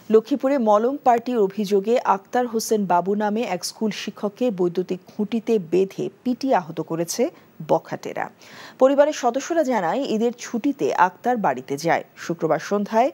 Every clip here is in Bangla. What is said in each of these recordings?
লক্ষ্মীপুরে মলম পার্টির অভিযোগে আক্তার হোসেন বাবু নামে এক স্কুল শিক্ষককে বৈদ্যুতিক খুঁটিতে বেঁধে পিটিয়ে আহত করেছে বখাটেরা। পরিবারের সদস্যরা জানায় ঈদের ছুটিতে আক্তার বাড়িতে যায়। শুক্রবার সন্ধ্যায়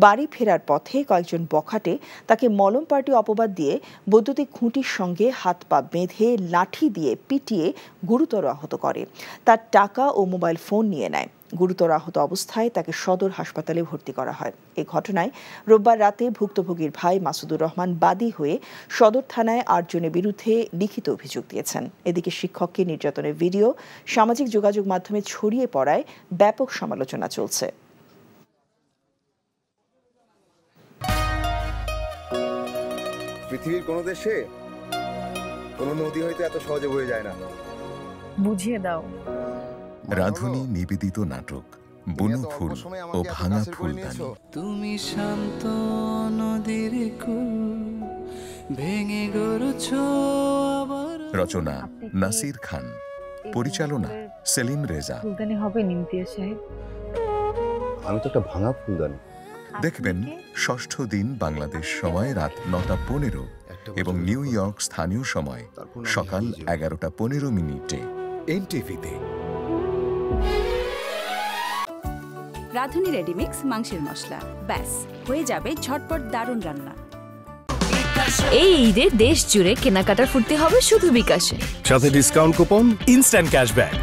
বাড়ি ফেরার পথে কয়েকজন বখাটে তাকে মলম পার্টি অপবাদ দিয়ে বৈদ্যুতিক খুঁটির সঙ্গে হাত পা বেঁধে লাঠি দিয়ে পিটিয়ে গুরুতর আহত করে। তার টাকা ও মোবাইল ফোন নিয়ে নেয়। গুরুতর আহত অবস্থায় তাকে সদর হাসপাতালে ভর্তি করা হয়। এই ঘটনায় রোববার রাতে ভুক্তভোগীর ভাই মাসুদুর রহমান বাদী হয়ে সদর থানায় ৮ জনের বিরুদ্ধে লিখিত অভিযোগ দিয়েছেন। এদিকে শিক্ষককে নির্যাতনের ভিডিও সামাজিক যোগাযোগ মাধ্যমে ছড়িয়ে পড়ায় ব্যাপক সমালোচনা চলছে। পৃথিবীর কোনো দেশে কোনো নদী হয়তো এত সহজে বয়ে যায় না। বুঝিয়ে দাও। রাধুনী নিবেদিত নাটক বুনো ফুল ও ভাঙা ফুলদানি। তুমি শান্ত নদীর কুল ভেঙে গড়ছো আবার। রচনা নাসির খান, পরিচালনা সেলিম রেজা। ফুলদানি হবে নিমতিয়া সাহেব। আমি তো একটা ভাঙা ফুলদানি। দেখবেন ষষ্ঠ দিন বাংলাদেশ সময় রাত ৯:১৫ এবং নিউ ইয়র্ক স্থানীয় সময় সকাল ১১:১৫ এনটিভিতে। রাধুনী রেডিমিক্স মাংসের মশলা, ব্যাস হয়ে যাবে ঝটপট দারুণ রান্না। এই ঈদে দেশ জুড়ে কেনাকাটার ফুর্তি হবে শুধু বিকাশে, সাথে ডিসকাউন্ট কুপন, ইনস্ট্যান্ট ক্যাশব্যাক।